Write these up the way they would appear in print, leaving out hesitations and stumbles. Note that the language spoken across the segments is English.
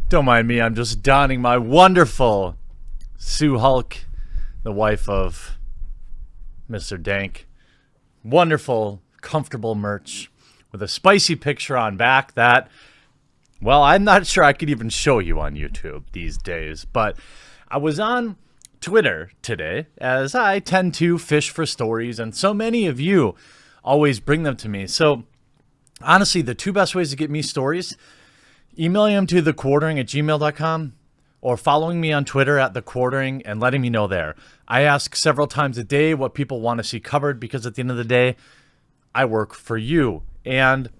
Don't mind me, I'm just donning my wonderful Sue Hulk, the wife of Mr. Dank. Wonderful, comfortable merch with a spicy picture on back that, well, I'm not sure I could even show you on YouTube these days. But I was on Twitter today, as I tend to fish for stories, and so many of you always bring them to me. So honestly, the two best ways to get me stories: emailing them to thequartering@gmail.com or following me on Twitter at thequartering and letting me know there. I ask several times a day what people want to see covered, because at the end of the day, I work for you. And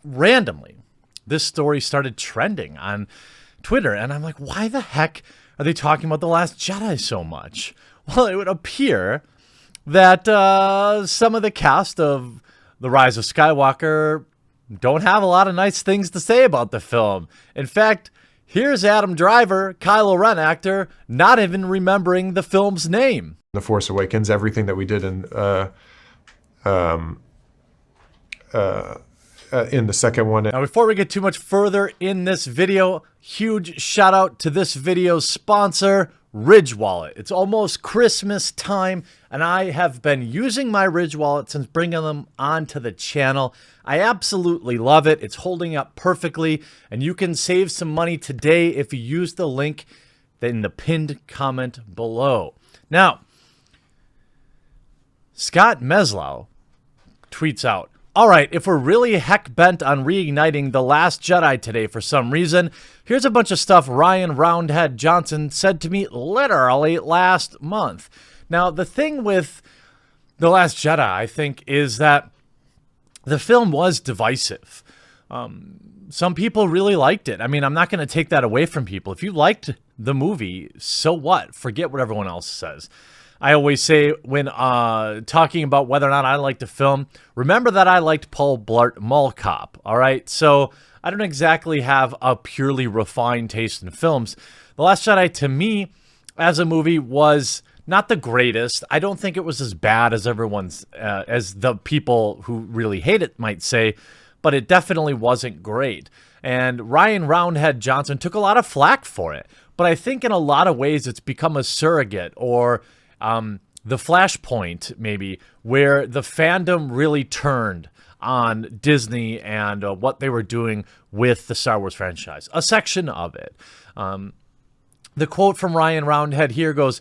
randomly, this story started trending on Twitter, and I'm like, why the heck are they talking about The Last Jedi so much? Well, it would appear that some of the cast of The Rise of Skywalker don't have a lot of nice things to say about the film. In fact, here's Adam Driver, Kylo Ren actor, not even remembering the film's name. The Force Awakens, everything that we did in the second one. Now, before we get too much further in this video, huge shout out to this video's sponsor, Ridge Wallet. It's almost Christmas time, and I have been using my Ridge Wallet since bringing them onto the channel. I absolutely love it. It's holding up perfectly, and you can save some money today if you use the link in the pinned comment below. Now, Scott Meslow tweets out, "All right, if we're really heck bent on reigniting The Last Jedi today for some reason, here's a bunch of stuff Ryan Roundhead Johnson said to me literally last month." Now, the thing with The Last Jedi, I think, is that the film was divisive. Some people really liked it. I mean, I'm not going to take that away from people. If you liked the movie, so what? Forget what everyone else says. I always say when talking about whether or not I liked the film, remember that I liked Paul Blart Mall Cop, all right? So I don't exactly have a purely refined taste in films. The Last Jedi, to me, as a movie, was not the greatest. I don't think it was as bad as as the people who really hate it might say, but it definitely wasn't great. And Ryan Roundhead Johnson took a lot of flack for it, but I think in a lot of ways it's become a surrogate, or the Flashpoint, maybe, where the fandom really turned on Disney and what they were doing with the Star Wars franchise. A section of it. The quote from Ryan Roundhead here goes,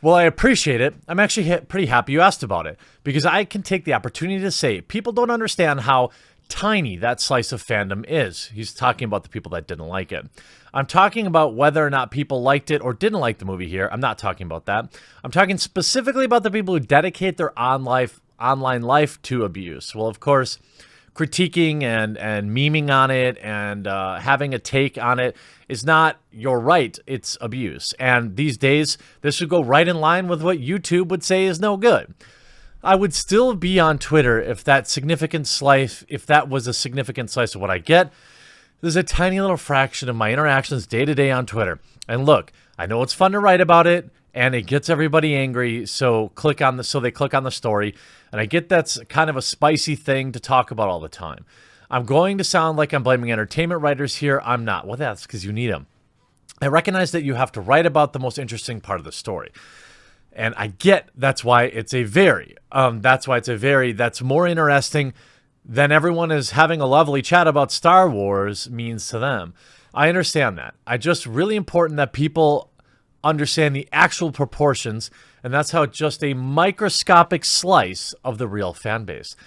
"Well, I appreciate it. I'm actually pretty happy you asked about it, because I can take the opportunity to say people don't understand how tiny that slice of fandom is." He's talking about the people that didn't like it. I'm talking about whether or not people liked it or didn't like the movie here. I'm not talking about that. I'm talking specifically about the people who dedicate their online life to abuse. Well, of course, critiquing and memeing on it and having a take on it is not your right. It's abuse. And these days, this would go right in line with what YouTube would say is no good. I would still be on Twitter if that was a significant slice of what I get. There's a tiny little fraction of my interactions day to day on Twitter. And look, I know it's fun to write about it, and it gets everybody angry, so they click on the story. And I get that's kind of a spicy thing to talk about all the time. I'm going to sound like I'm blaming entertainment writers here. I'm not. Well, that's because you need them. I recognize that you have to write about the most interesting part of the story. And I get that's why it's that's more interesting than everyone is having a lovely chat about Star Wars means to them. I understand that. It's just really important that people understand the actual proportions, and that's how just a microscopic slice of the real fan base.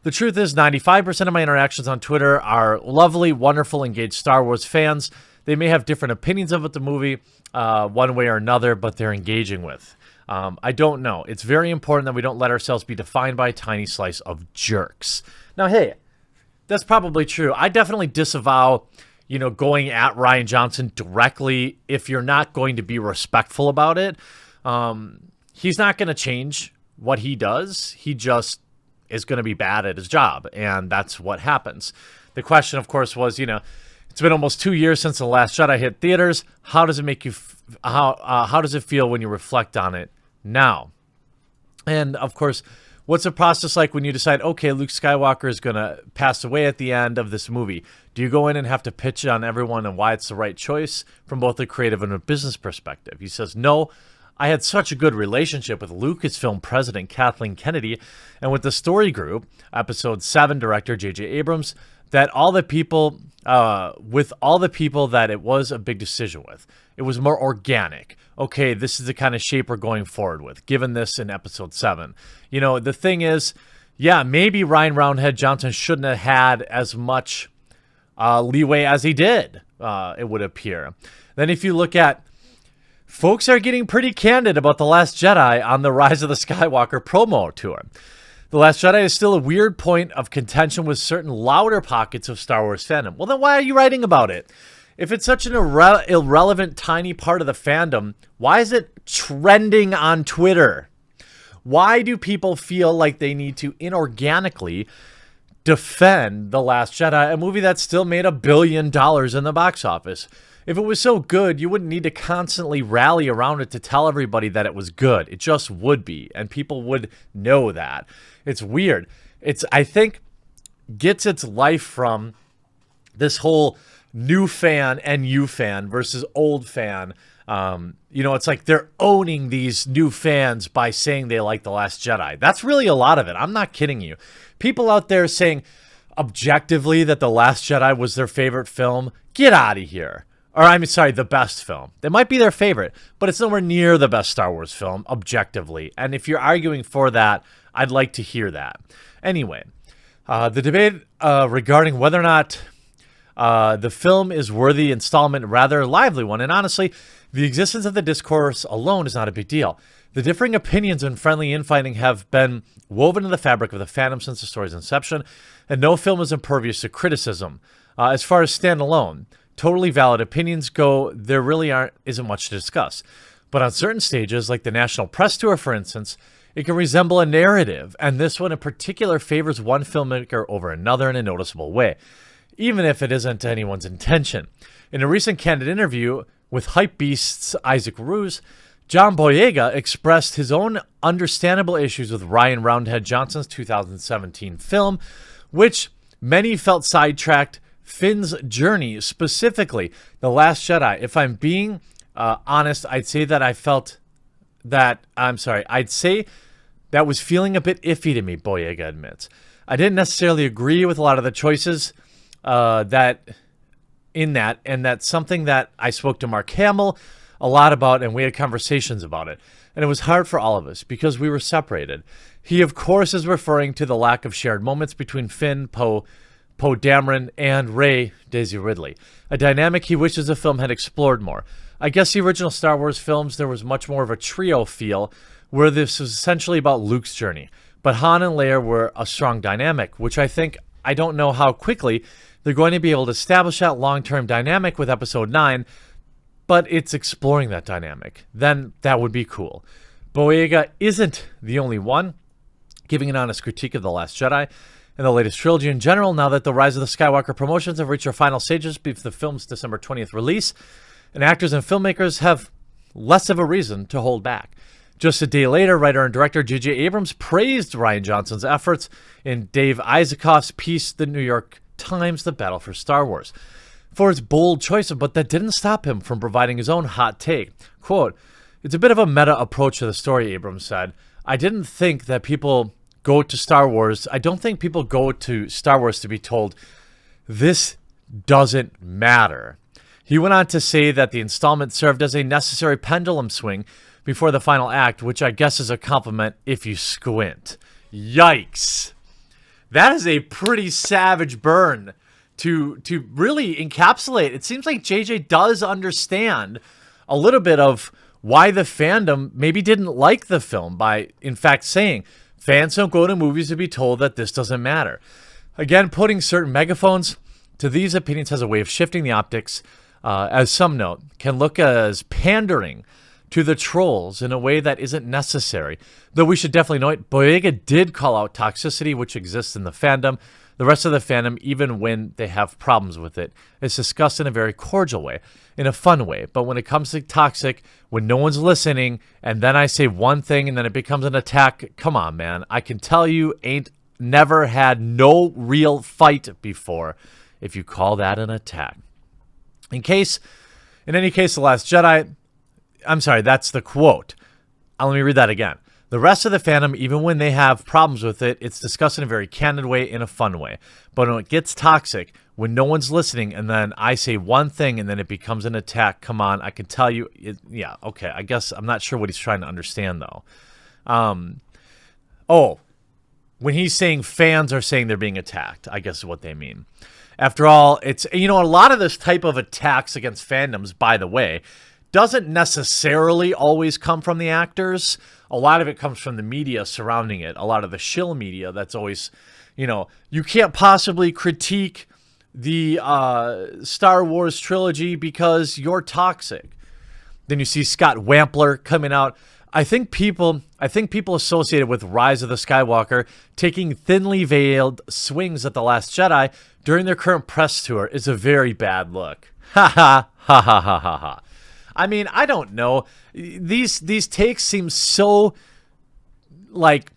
The truth is, 95% of my interactions on Twitter are lovely, wonderful, engaged Star Wars fans. They may have different opinions of the movie one way or another, but they're engaging with. I don't know. It's very important that we don't let ourselves be defined by a tiny slice of jerks. Now, hey, that's probably true. I definitely disavow, going at Ryan Johnson directly if you're not going to be respectful about it. He's not going to change what he does. He just is going to be bad at his job, and that's what happens. The question, of course, was, it's been almost 2 years since The Last Jedi hit theaters. How does it make you? How does it feel when you reflect on it now? And of course, what's the process like when you decide, okay, Luke Skywalker is going to pass away at the end of this movie? Do you go in and have to pitch it on everyone and why it's the right choice from both a creative and a business perspective? He says, no, I had such a good relationship with Lucasfilm president Kathleen Kennedy and with the story group, episode 7 director J.J. Abrams, that all the people that it was a big decision with. It was more organic. Okay, this is the kind of shape we're going forward with, given this in episode 7. You know, the thing is, yeah, maybe Ryan Roundhead Johnson shouldn't have had as much leeway as he did, it would appear. Then if you look at, folks are getting pretty candid about The Last Jedi on the Rise of the Skywalker promo tour. The Last Jedi is still a weird point of contention with certain louder pockets of Star Wars fandom. Well, then why are you writing about it? If it's such an irrelevant, tiny part of the fandom, why is it trending on Twitter? Why do people feel like they need to inorganically defend The Last Jedi, a movie that still made $1 billion in the box office? If it was so good, you wouldn't need to constantly rally around it to tell everybody that it was good. It just would be, and people would know that. It's weird. I think, gets its life from this whole new fan and you fan versus old fan. It's like they're owning these new fans by saying they like The Last Jedi. That's really a lot of it. I'm not kidding you. People out there saying objectively that The Last Jedi was their favorite film, get out of here. Or I'm sorry, the best film. They might be their favorite, but it's nowhere near the best Star Wars film, objectively. And if you're arguing for that, I'd like to hear that. Anyway, the debate regarding whether or not the film is worthy installment, rather lively one. And honestly, the existence of the discourse alone is not a big deal. The differing opinions and friendly infighting have been woven into the fabric of the fandom since the story's inception, and no film is impervious to criticism. As far as standalone, totally valid opinions go, there really isn't much to discuss. But on certain stages, like the National Press Tour, for instance, it can resemble a narrative, and this one in particular favors one filmmaker over another in a noticeable way, even if it isn't anyone's intention. In a recent candid interview with Hypebeast's Isaac Ruse, John Boyega expressed his own understandable issues with Ryan Roundhead Johnson's 2017 film, which many felt sidetracked Finn's journey, specifically The Last Jedi. If I'm being honest, I'd say that was feeling a bit iffy to me, Boyega admits. I didn't necessarily agree with a lot of the choices and that's something that I spoke to Mark Hamill a lot about, and we had conversations about it. And it was hard for all of us because we were separated. He, of course, is referring to the lack of shared moments between Finn, Poe Dameron, and Rey, Daisy Ridley, a dynamic he wishes the film had explored more. I guess the original Star Wars films, there was much more of a trio feel, where this was essentially about Luke's journey. But Han and Leia were a strong dynamic, which I don't know how quickly they're going to be able to establish that long-term dynamic with Episode 9, but it's exploring that dynamic. Then that would be cool. Boyega isn't the only one giving an honest critique of The Last Jedi and the latest trilogy in general, now that the Rise of the Skywalker promotions have reached their final stages before the film's December 20th release, and actors and filmmakers have less of a reason to hold back. Just a day later, writer and director J.J. Abrams praised Rian Johnson's efforts in Dave Isaacoff's piece, The New York Times, The Battle for Star Wars, for its bold choice, but that didn't stop him from providing his own hot take. Quote, "It's a bit of a meta approach to the story," Abrams said. I don't think people go to Star Wars to be told, this doesn't matter. He went on to say that the installment served as a necessary pendulum swing before the final act, which I guess is a compliment if you squint. Yikes. That is a pretty savage burn to really encapsulate. It seems like JJ does understand a little bit of why the fandom maybe didn't like the film by, in fact, saying fans don't go to movies to be told that this doesn't matter. Again, putting certain megaphones to these opinions has a way of shifting the optics, as some note, can look as pandering to the trolls in a way that isn't necessary. Though we should definitely note, Boyega did call out toxicity which exists in the fandom. The rest of the fandom, even when they have problems with it, is discussed in a very cordial way, in a fun way. But when it comes to toxic, when no one's listening, and then I say one thing and then it becomes an attack, come on, man. I can tell you never had no real fight before if you call that an attack. In any case, The Last Jedi, I'm sorry, that's the quote. Let me read that again. The rest of the fandom, even when they have problems with it, it's discussed in a very candid way, in a fun way. But when it gets toxic, when no one's listening, and then I say one thing and then it becomes an attack, come on, I can tell you, yeah, okay, I guess I'm not sure what he's trying to understand, though. When he's saying fans are saying they're being attacked, I guess is what they mean. After all, it's, a lot of this type of attacks against fandoms, by the way, doesn't necessarily always come from the actors. A lot of it comes from the media surrounding it. A lot of the shill media that's always, you can't possibly critique the Star Wars trilogy because you're toxic. Then you see Scott Wampler coming out. I think people associated with Rise of the Skywalker taking thinly veiled swings at The Last Jedi during their current press tour is a very bad look. Ha ha ha ha ha ha ha. I mean, I don't know. These takes seem so like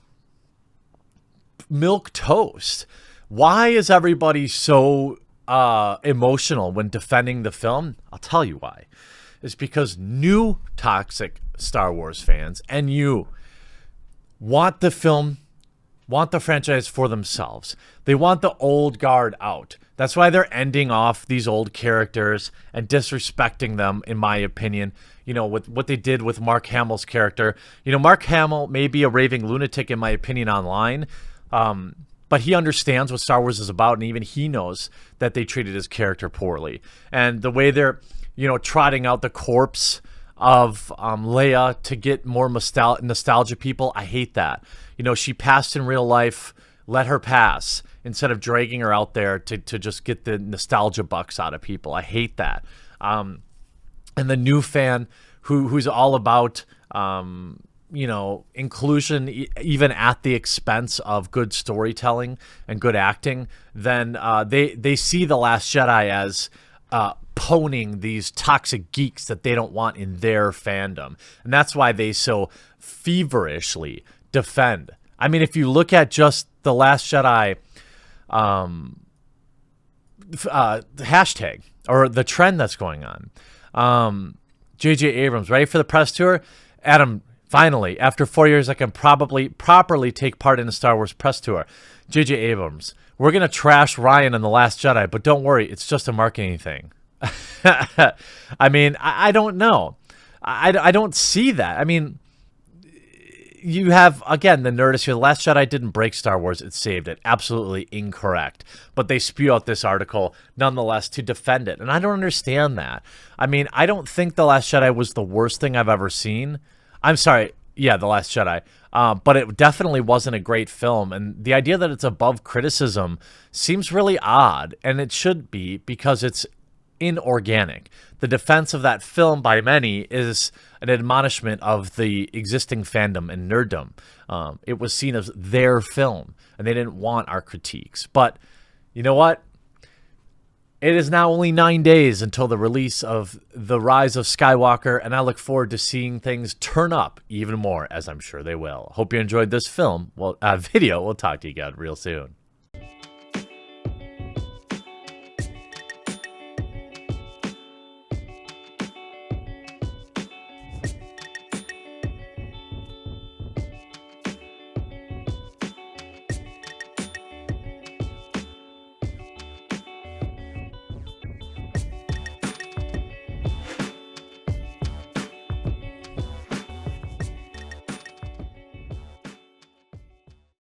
milk toast. Why is everybody so emotional when defending the film? I'll tell you why. It's because new toxic Star Wars fans and you want the franchise for themselves. They want the old guard out. That's why they're ending off these old characters and disrespecting them, in my opinion, with what they did with Mark Hamill's character. Mark Hamill may be a raving lunatic, in my opinion, online, but he understands what Star Wars is about, and even he knows that they treated his character poorly. And the way they're, trotting out the corpse of Leia to get more nostalgia people, I hate that. She passed in real life, let her pass, instead of dragging her out there to just get the nostalgia bucks out of people. I hate that. And the new fan who's all about, inclusion, even at the expense of good storytelling and good acting, then they see The Last Jedi as poning these toxic geeks that they don't want in their fandom. And that's why they so feverishly defend. I mean, if you look at just The Last Jedi hashtag or the trend that's going on, J.J. Abrams, ready for the press tour? Adam, finally, after 4 years, I can probably properly take part in a Star Wars press tour. J.J. Abrams, we're going to trash Ryan and The Last Jedi, but don't worry, it's just a marketing thing. I mean, I don't know. I don't see that. I mean, you have, again, the Nerdist here. The Last Jedi didn't break Star Wars. It saved it. Absolutely incorrect. But they spew out this article, nonetheless, to defend it. And I don't understand that. I mean, I don't think The Last Jedi was the worst thing I've ever seen. I'm sorry. Yeah, The Last Jedi. But it definitely wasn't a great film. And the idea that it's above criticism seems really odd. And it should be, because it's inorganic. The defense of that film by many is an admonishment of the existing fandom and nerddom. It was seen as their film, and they didn't want our critiques. But you know what? It is now only 9 days until the release of The Rise of Skywalker, and I look forward to seeing things turn up even more, as I'm sure they will. Hope you enjoyed this video. We'll talk to you again real soon.